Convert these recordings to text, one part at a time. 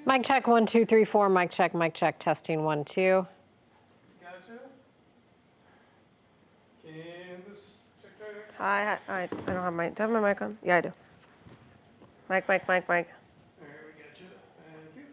Mic check 1 2 3 4. Mic check. Testing 1 2. Gotcha. Candace, check right. Hi. I don't have my. Do I have my mic on? Yeah, I do. Mic. There, we got you. Thank you.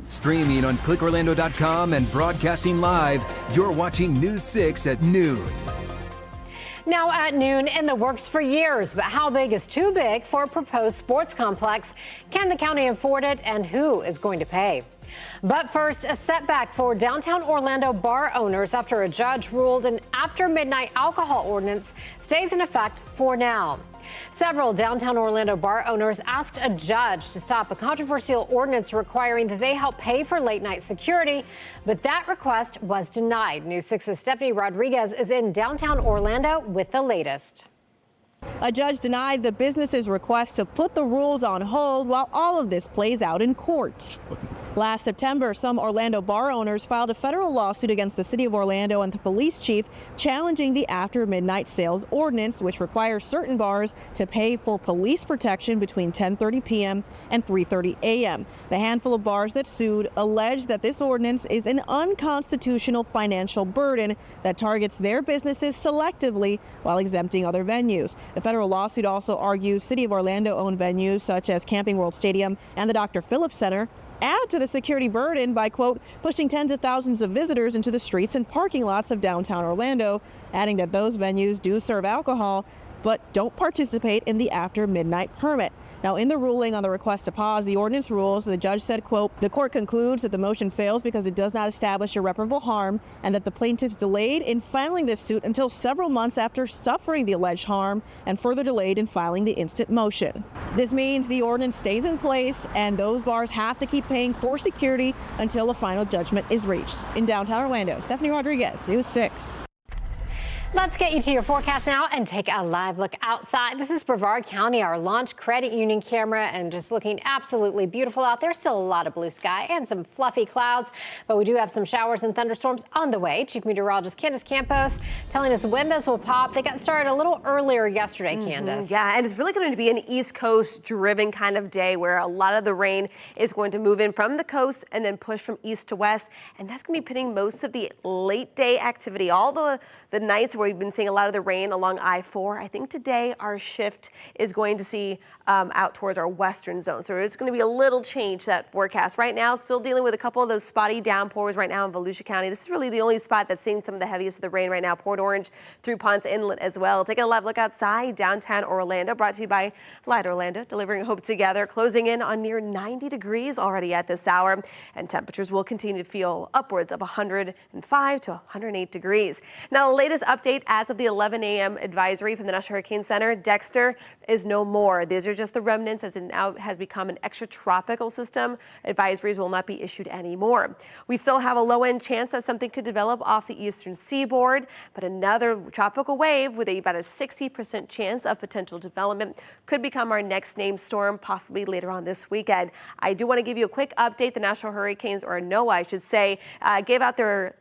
Streaming on clickorlando.com and broadcasting live, you're watching News 6 at noon. Now at noon, in the works for years, but how big is too big for a proposed sports complex? Can the county afford it, and who is going to pay? But first, a setback for downtown Orlando bar owners after a judge ruled an after-midnight alcohol ordinance stays in effect for now. Several downtown Orlando bar owners asked a judge to stop a controversial ordinance requiring that they help pay for late-night security, but that request was denied. News 6's Stephanie Rodriguez is in downtown Orlando with the latest. A judge denied the business's request to put the rules on hold while all of this plays out in court. Last September, some Orlando bar owners filed a federal lawsuit against the city of Orlando and the police chief challenging the after midnight sales ordinance, which requires certain bars to pay for police protection between 10:30 p.m. and 3:30 a.m. The handful of bars that sued alleged that this ordinance is an unconstitutional financial burden that targets their businesses selectively while exempting other venues. The federal lawsuit also argues City of Orlando-owned venues such as Camping World Stadium and the Dr. Phillips Center add to the security burden by, quote, pushing tens of thousands of visitors into the streets and parking lots of downtown Orlando, adding that those venues do serve alcohol but don't participate in the after midnight permit. Now, in the ruling on the request to pause the ordinance rules, the judge said, quote, the court concludes that the motion fails because it does not establish irreparable harm and that the plaintiffs delayed in filing this suit until several months after suffering the alleged harm and further delayed in filing the instant motion. This means the ordinance stays in place and those bars have to keep paying for security until a final judgment is reached. In downtown Orlando, Stephanie Rodriguez, News 6. Let's get you to your forecast now and take a live look outside. This is Brevard County, our launch credit union camera, and just looking absolutely beautiful out there. Still a lot of blue sky and some fluffy clouds, but we do have some showers and thunderstorms on the way. Chief Meteorologist Candace Campos telling us when those will pop. They got started a little earlier yesterday, Candace. Yeah, and it's really going to be an East Coast driven kind of day where a lot of the rain is going to move in from the coast and then push from east to west. And that's going to be putting most of the late day activity, all the nights where we've been seeing a lot of the rain along I-4. I think today our shift is going to see out towards our western zone. So there's going to be a little change to that forecast. Right now, still dealing with a couple of those spotty downpours right now in Volusia County. This is really the only spot that's seeing some of the heaviest of the rain right now. Port Orange through Ponce Inlet as well. Taking a live look outside downtown Orlando, brought to you by Light Orlando, delivering hope together, closing in on near 90 degrees already at this hour. And temperatures will continue to feel upwards of 105 to 108 degrees. Now, the latest update as of the 11 a.m. advisory from the National Hurricane Center, Dexter is no more. These are just the remnants as it now has become an extratropical system. Advisories will not be issued anymore. We still have a low-end chance that something could develop off the eastern seaboard, but another tropical wave with about a 60% chance of potential development could become our next named storm, possibly later on this weekend. I do want to give you a quick update. The National Hurricanes, or NOAA, I should say, gave out their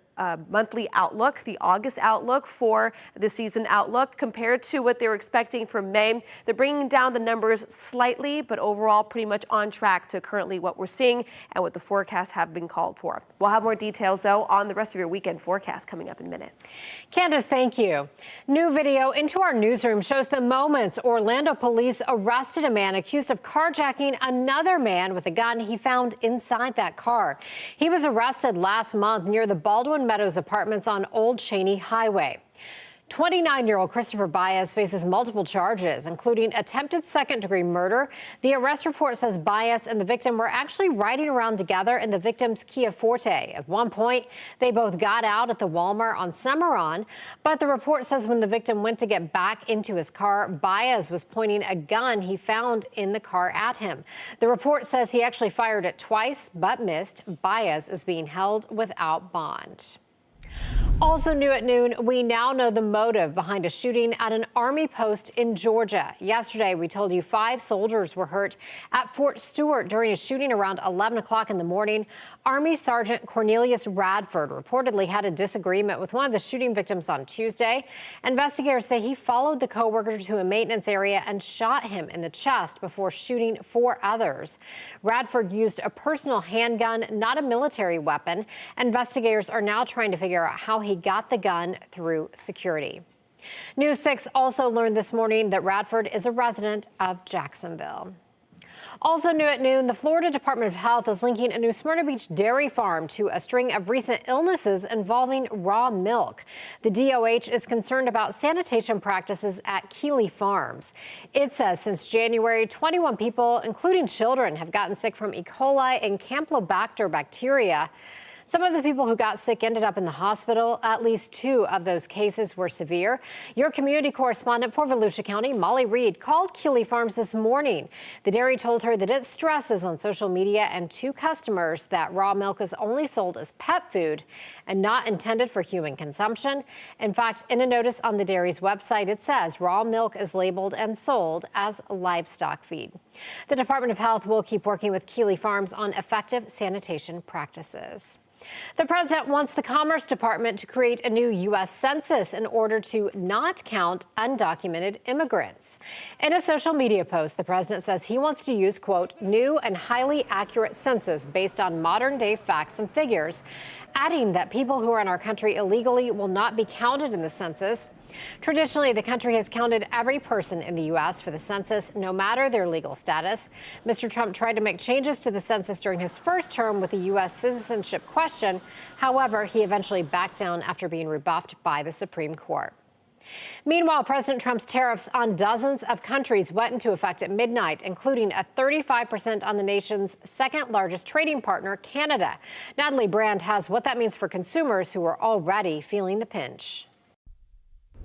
monthly outlook, the August outlook for the season outlook compared to what they were expecting for May. They're bringing down the numbers slightly, but overall pretty much on track to currently what we're seeing and what the forecasts have been called for. We'll have more details, though, on the rest of your weekend forecast coming up in minutes. Candace, thank you. New video into our newsroom shows the moments Orlando police arrested a man accused of carjacking another man with a gun he found inside that car. He was arrested last month near the Baldwin Meadows Apartments on Old Cheney Highway. 29-year-old Christopher Baez faces multiple charges, including attempted second-degree murder. The arrest report says Baez and the victim were actually riding around together in the victim's Kia Forte. At one point, they both got out at the Walmart on Cimarron, but the report says when the victim went to get back into his car, Baez was pointing a gun he found in the car at him. The report says he actually fired it twice, but missed. Baez is being held without bond. Also new at noon, we now know the motive behind a shooting at an Army post in Georgia. Yesterday, we told you 5 soldiers were hurt at Fort Stewart during a shooting around 11 o'clock in the morning. Army Sergeant Cornelius Radford reportedly had a disagreement with one of the shooting victims on Tuesday. Investigators say he followed the coworker to a maintenance area and shot him in the chest before shooting 4 others. Radford used a personal handgun, not a military weapon. Investigators are now trying to figure out how he got the gun through security. News 6 also learned this morning that Radford is a resident of Jacksonville. Also new at noon, the Florida Department of Health is linking a new Smyrna Beach dairy farm to a string of recent illnesses involving raw milk. The DOH is concerned about sanitation practices at Keeley Farms. It says since January, 21 people, including children, have gotten sick from E. coli and Campylobacter bacteria. Some of the people who got sick ended up in the hospital. At least 2 of those cases were severe. Your community correspondent for Volusia County, Molly Reed, called Keeley Farms this morning. The dairy told her that it stresses on social media and to customers that raw milk is only sold as pet food and not intended for human consumption. In fact, in a notice on the dairy's website, it says raw milk is labeled and sold as livestock feed. The Department of Health will keep working with Keeley Farms on effective sanitation practices. The president wants the Commerce Department to create a new U.S. census in order to not count undocumented immigrants. In a social media post, the president says he wants to use, quote, new and highly accurate census based on modern day facts and figures, adding that people who are in our country illegally will not be counted in the census. Traditionally, the country has counted every person in the U.S. for the census, no matter their legal status. Mr. Trump tried to make changes to the census during his first term with the U.S. citizenship question. However, he eventually backed down after being rebuffed by the Supreme Court. Meanwhile, President Trump's tariffs on dozens of countries went into effect at midnight, including a 35% on the nation's second largest trading partner, Canada. Natalie Brand has what that means for consumers who are already feeling the pinch.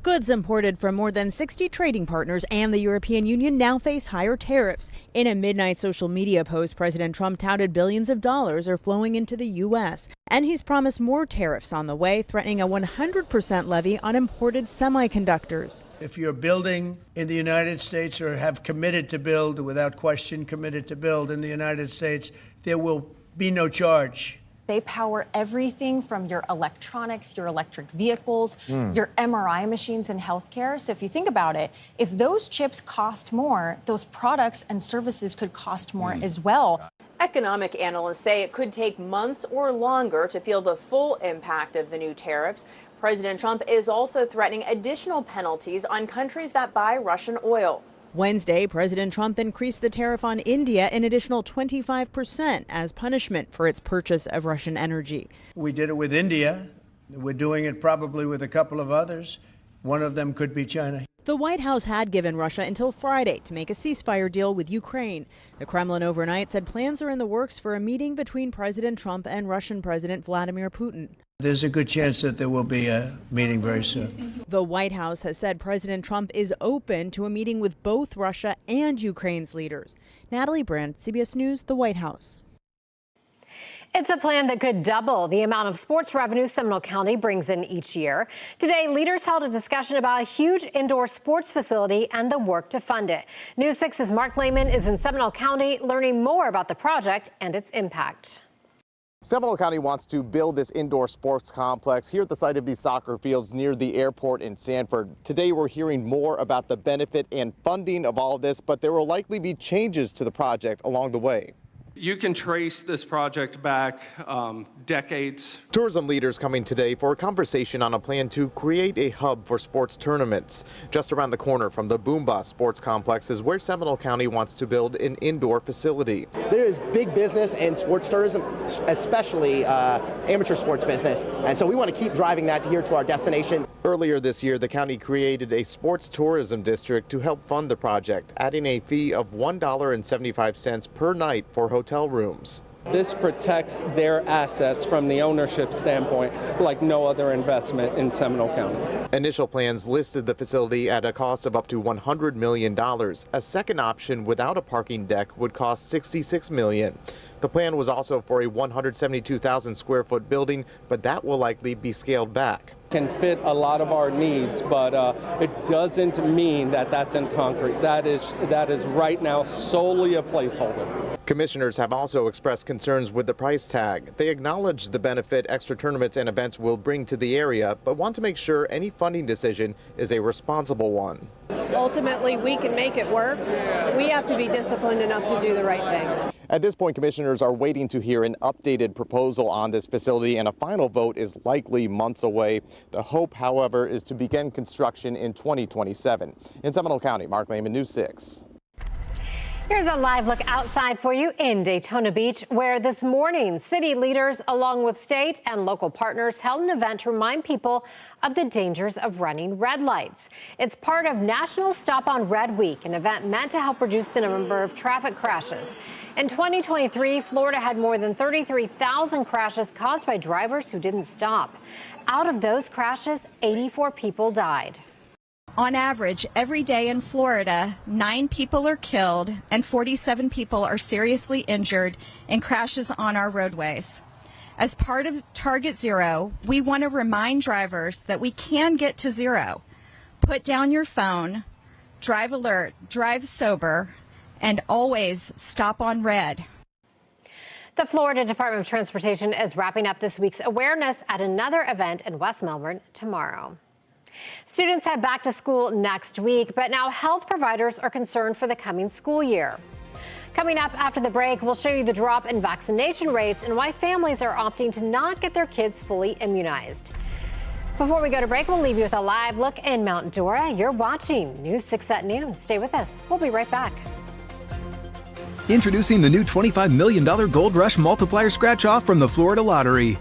Goods imported from more than 60 trading partners and the European Union now face higher tariffs. In a midnight social media post, President Trump touted billions of dollars are flowing into the U.S. And he's promised more tariffs on the way, threatening a 100% levy on imported semiconductors. If you're building in the United States or have committed to build, without question committed to build in the United States, there will be no charge. They power everything from your electronics, your electric vehicles, your MRI machines in healthcare. So if you think about it, if those chips cost more, those products and services could cost more as well. Economic analysts say it could take months or longer to feel the full impact of the new tariffs. President Trump is also threatening additional penalties on countries that buy Russian oil. Wednesday, President Trump increased the tariff on India an additional 25% as punishment for its purchase of Russian energy. We did it with India. We're doing it probably with a couple of others. One of them could be China. The White House had given Russia until Friday to make a ceasefire deal with Ukraine. The Kremlin overnight said plans are in the works for a meeting between President Trump and Russian President Vladimir Putin. There's a good chance that there will be a meeting very soon. The White House has said President Trump is open to a meeting with both Russia and Ukraine's leaders. Natalie Brandt, CBS News, the White House. It's a plan that could double the amount of sports revenue Seminole County brings in each year. Today, leaders held a discussion about a huge indoor sports facility and the work to fund it. News 6's Mark Lehman is in Seminole County learning more about the project and its impact. Seminole County wants to build this indoor sports complex here at the site of these soccer fields near the airport in Sanford. Today we're hearing more about the benefit and funding of all of this, but there will likely be changes to the project along the way. You can trace this project back decades. Tourism leaders coming today for a conversation on a plan to create a hub for sports tournaments. Just around the corner from the Boom Bus Sports Complex is where Seminole County wants to build an indoor facility. There is big business in sports tourism, especially amateur sports business, and so we want to keep driving that here to our destination. Earlier this year, the county created a sports tourism district to help fund the project, adding a fee of $1.75 per night for hotel rooms. This protects their assets from the ownership standpoint like no other investment in Seminole County. Initial plans listed the facility at a cost of up to $100 million. A second option without a parking deck would cost $66 million. The plan was also for a 172,000 square foot building, but that will likely be scaled back. Can fit a lot of our needs, but it doesn't mean that that's in concrete. That is right now solely a placeholder. Commissioners have also expressed concerns with the price tag. They acknowledge the benefit extra tournaments and events will bring to the area, but want to make sure any funding decision is a responsible one. Ultimately, we can make it work. We have to be disciplined enough to do the right thing. At this point, commissioners are waiting to hear an updated proposal on this facility, and a final vote is likely months away. The hope, however, is to begin construction in 2027. In Seminole County, Mark Lehman, News 6. Here's a live look outside for you in Daytona Beach, where this morning city leaders, along with state and local partners, held an event to remind people of the dangers of running red lights. It's part of National Stop on Red Week, an event meant to help reduce the number of traffic crashes. In 2023, Florida had more than 33,000 crashes caused by drivers who didn't stop. Out of those crashes, 84 people died. On average, every day in Florida, 9 people are killed and 47 people are seriously injured in crashes on our roadways. As part of Target Zero, we want to remind drivers that we can get to zero. Put down your phone, drive alert, drive sober, and always stop on red. The Florida Department of Transportation is wrapping up this week's awareness at another event in West Melbourne tomorrow. Students head back to school next week, but now health providers are concerned for the coming school year. Coming up after the break, we'll show you the drop in vaccination rates and why families are opting to not get their kids fully immunized. Before we go to break, we'll leave you with a live look in Mount Dora. You're watching News 6 at noon. Stay with us. We'll be right back. Introducing the new $25 million Gold Rush Multiplier Scratch-Off from the Florida Lottery.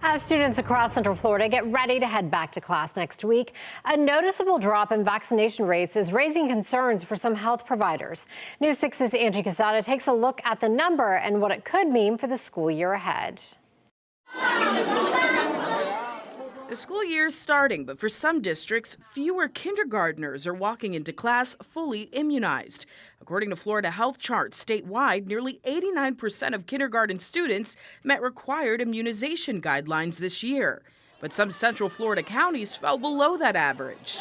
As students across Central Florida get ready to head back to class next week, a noticeable drop in vaccination rates is raising concerns for some health providers. News 6's Angie Casada takes a look at the number and what it could mean for the school year ahead. The school year is starting, but for some districts, fewer kindergartners are walking into class fully immunized. According to Florida Health Charts, statewide, nearly 89% of kindergarten students met required immunization guidelines this year. But some Central Florida counties fell below that average.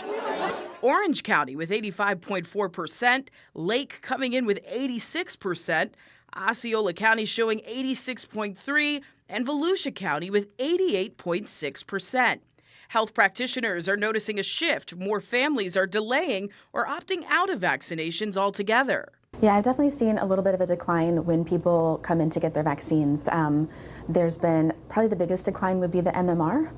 Orange County with 85.4%, Lake coming in with 86%, Osceola County showing 86.3%, and Volusia County with 88.6%. Health practitioners are noticing a shift. More families are delaying or opting out of vaccinations altogether. Yeah, I've definitely seen a little bit of a decline when people come in to get their vaccines. There's been probably the biggest decline would be the MMR,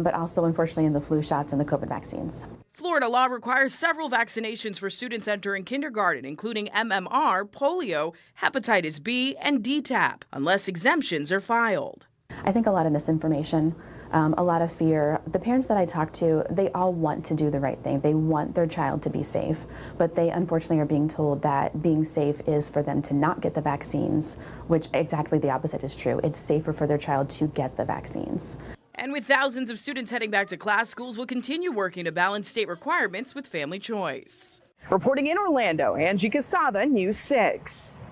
but also unfortunately in the flu shots and the COVID vaccines. Florida law requires several vaccinations for students entering kindergarten, including MMR, polio, hepatitis B, and DTaP, unless exemptions are filed. I think a lot of misinformation, a lot of fear. The parents that I talk to, they all want to do the right thing. They want their child to be safe, but they unfortunately are being told that being safe is for them to not get the vaccines, which exactly the opposite is true. It's safer for their child to get the vaccines. And with thousands of students heading back to class, schools will continue working to balance state requirements with family choice. Reporting in Orlando, Angie Casada, News 6.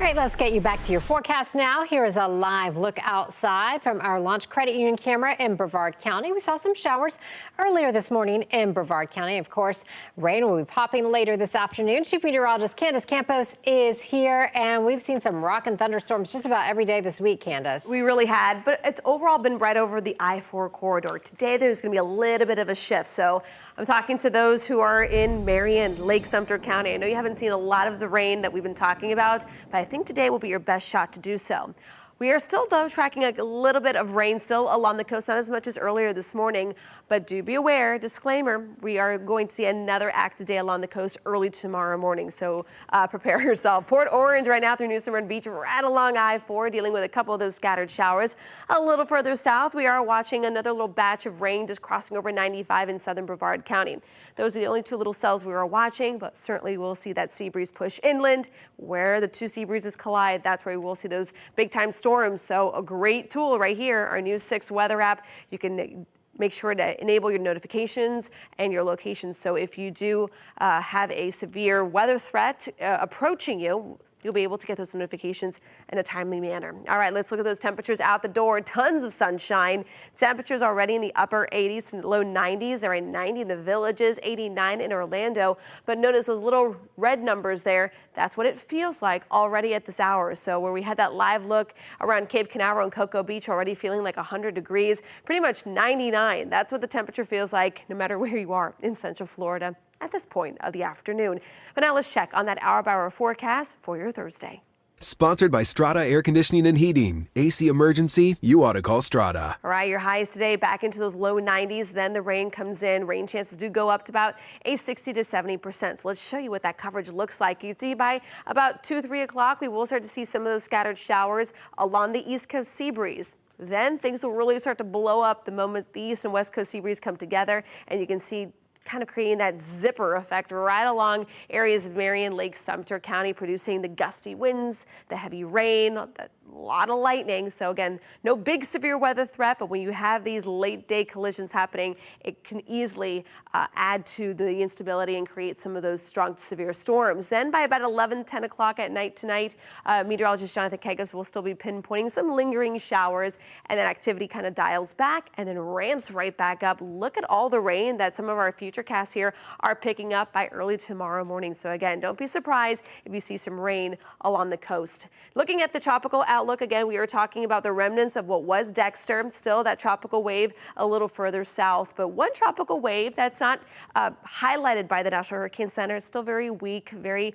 All right, let's get you back to your forecast now. Here is a live look outside from our Launch Credit Union camera in Brevard County. We saw some showers earlier this morning in Brevard County. Of course, rain will be popping later this afternoon. Chief Meteorologist Candace Campos is here, and we've seen some rock and thunderstorms just about every day this week, Candace. We really had, but it's overall been right over the I-4 corridor. Today, there's going to be a little bit of a shift, so I'm talking to those who are in Marion, Lake Sumter County. I know you haven't seen a lot of the rain that we've been talking about, but I think today will be your best shot to do so. We are still, though, tracking a little bit of rain still along the coast, not as much as earlier this morning, but do be aware, disclaimer, we are going to see another active day along the coast early tomorrow morning, so prepare yourself. Port Orange right now through New Smyrna Beach, right along I-4, dealing with a couple of those scattered showers. A little further south, we are watching another little batch of rain just crossing over 95 in southern Brevard County. Those are the only two little cells we are watching, but certainly we'll see that sea breeze push inland. Where the two sea breezes collide, that's where we will see those big-time storms. So a great tool right here, our News 6 weather app. You can make sure to enable your notifications and your locations. So if you do have a severe weather threat approaching you, you'll be able to get those notifications in a timely manner. All right, let's look at those temperatures out the door. Tons of sunshine. Temperatures already in the upper 80s and low 90s. They're at 90 in the Villages, 89 in Orlando. But notice those little red numbers there. That's what it feels like already at this hour. So where we had that live look around Cape Canaveral and Cocoa Beach, already feeling like 100 degrees, pretty much 99. That's what the temperature feels like no matter where you are in Central Florida at this point of the afternoon. But now let's check on that hour-by-hour forecast for your Thursday. Sponsored by Strata Air Conditioning and Heating. AC emergency, you ought to call Strata. All right, your highs today back into those low 90s. Then the rain comes in. Rain chances do go up to about a 60 to 70%. So let's show you what that coverage looks like. You see by about 2, 3 o'clock, we will start to see some of those scattered showers along the East Coast sea breeze. Then things will really start to blow up the moment the East and West Coast sea breeze come together, and you can see kind of creating that zipper effect right along areas of Marion, Lake Sumter County, producing the gusty winds, the heavy rain, the lot of lightning. So again, no big severe weather threat, but when you have these late day collisions happening, it can easily add to the instability and create some of those strong severe storms. Then by about 11, 10 o'clock at night tonight, meteorologist Jonathan Kagos will still be pinpointing some lingering showers, and then activity kind of dials back and then ramps right back up. Look at all the rain that some of our futurecasts here are picking up by early tomorrow morning. So again, don't be surprised if you see some rain along the coast. Looking at the tropical outlook, again, we are talking about the remnants of what was Dexter, still that tropical wave a little further south. But one tropical wave that's not highlighted by the National Hurricane Center, it's still very weak, very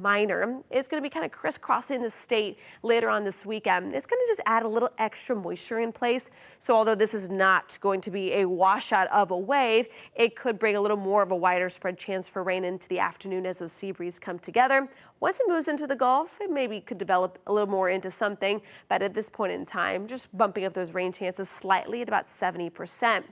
minor. It's going to be kind of crisscrossing the state later on this weekend. It's going to just add a little extra moisture in place. So although this is not going to be a washout of a wave, it could bring carrying a little more of a wider spread chance for rain into the afternoon as those sea breezes come together. Once it moves into the Gulf, it maybe could develop a little more into something, but at this point in time, just bumping up those rain chances slightly at about 70%.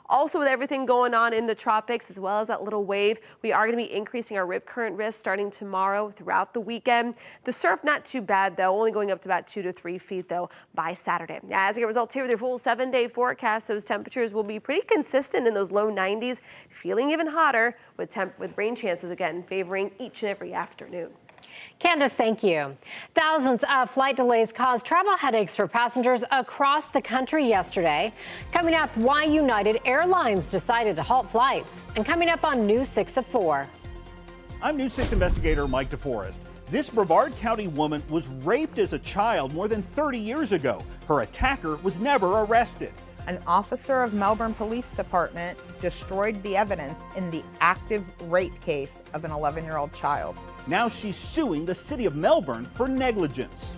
Also, with everything going on in the tropics, as well as that little wave, we are going to be increasing our rip current risk starting tomorrow throughout the weekend. The surf, not too bad, though, only going up to about 2 to 3 feet, though, by Saturday. As you get results here with your full 7-day forecast, those temperatures will be pretty consistent in those low 90s, feeling even hotter with rain chances, again, favoring each and every afternoon. Candace, thank you. Thousands of flight delays caused travel headaches for passengers across the country yesterday. Coming up, why United Airlines decided to halt flights. And coming up on News 6 at 4. I'm News 6 investigator Mike DeForest. This Brevard County woman was raped as a child more than 30 years ago. Her attacker was never arrested. An officer of Melbourne Police Department destroyed the evidence in the active rape case of an 11-year-old child. Now she's suing the city of Melbourne for negligence.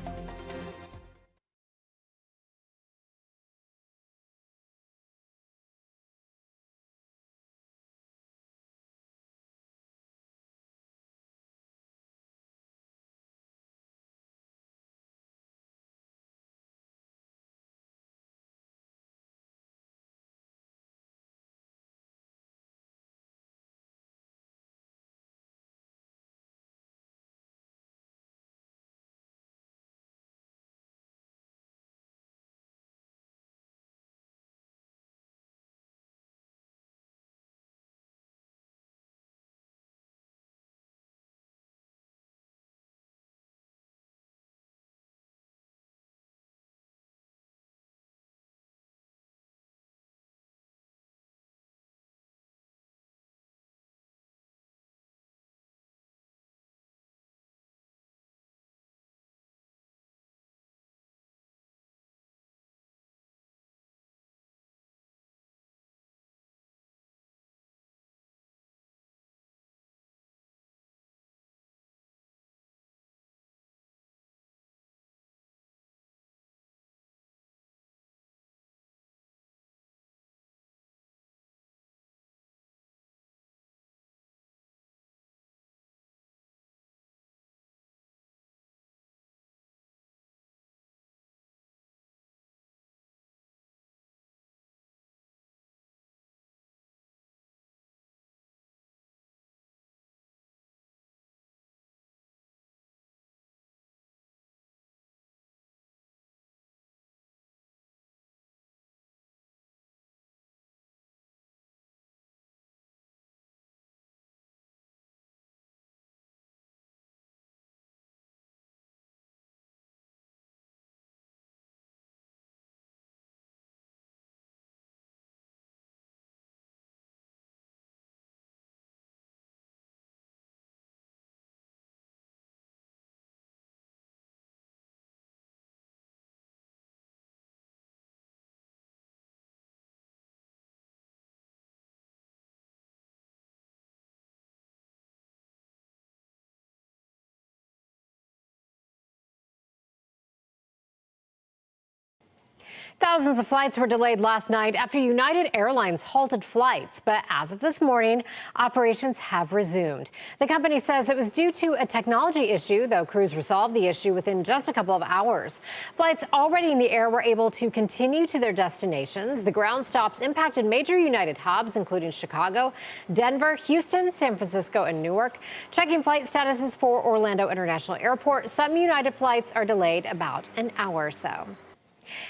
Thousands of flights were delayed last night after United Airlines halted flights. But as of this morning, operations have resumed. The company says it was due to a technology issue, though crews resolved the issue within just a couple of hours. Flights already in the air were able to continue to their destinations. The ground stops impacted major United hubs, including Chicago, Denver, Houston, San Francisco, and Newark. Checking flight statuses for Orlando International Airport, some United flights are delayed about an hour or so.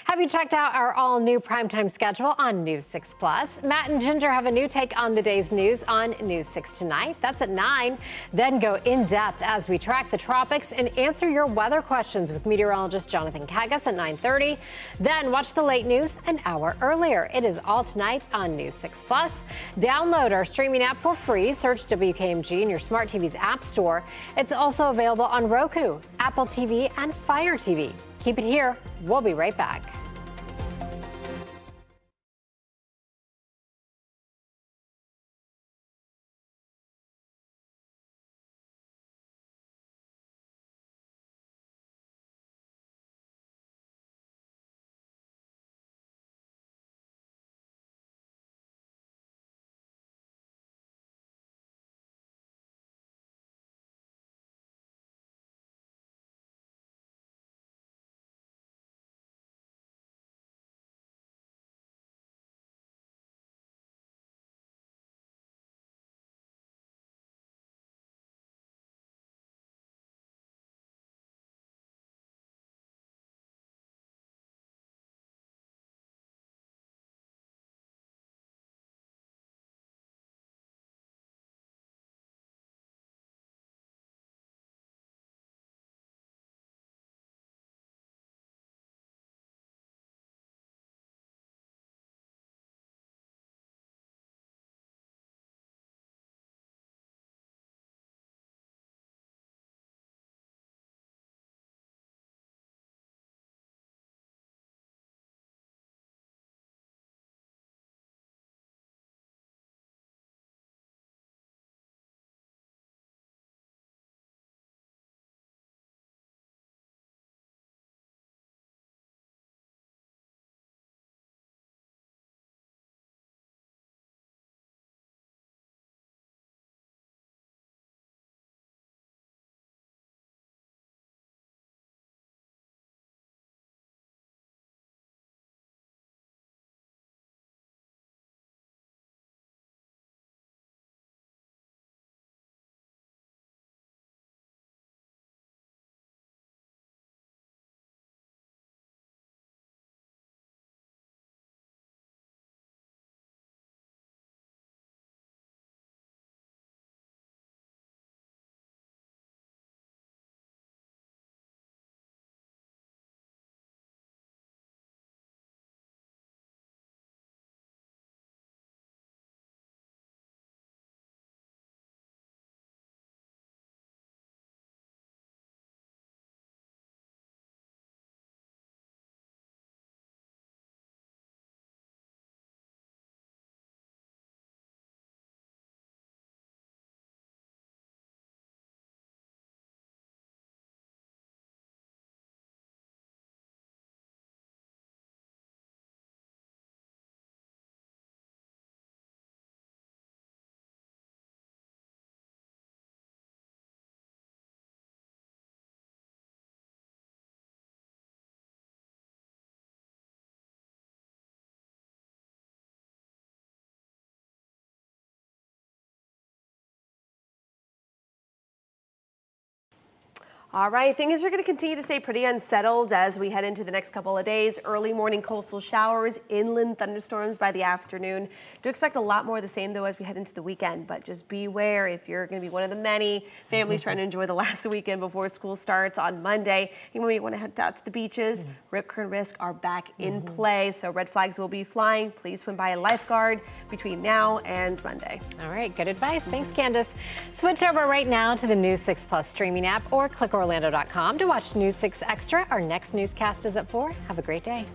Have you checked out our all-new primetime schedule on News 6 Plus? Matt and Ginger have a new take on the day's news on News 6 tonight. That's at 9. Then go in-depth as we track the tropics and answer your weather questions with meteorologist Jonathan Kagas at 9:30. Then watch the late news an hour earlier. It is all tonight on News 6 Plus. Download our streaming app for free. Search WKMG in your smart TV's app store. It's also available on Roku, Apple TV, and Fire TV. Keep it here. We'll be right back. All right, things are going to continue to stay pretty unsettled as we head into the next couple of days. Early morning coastal showers, inland thunderstorms by the afternoon. Do expect a lot more of the same, though, as we head into the weekend. But just beware if you're going to be one of the many families trying to enjoy the last weekend before school starts on Monday. You might want to head out to the beaches. Rip current risk are back in play, so red flags will be flying. Please swim by a lifeguard between now and Monday. All right, good advice. Thanks, Candace. Switch over right now to the News 6 Plus streaming app or click Orlando.com to watch News 6 Extra. Our next newscast is at 4. Have a great day.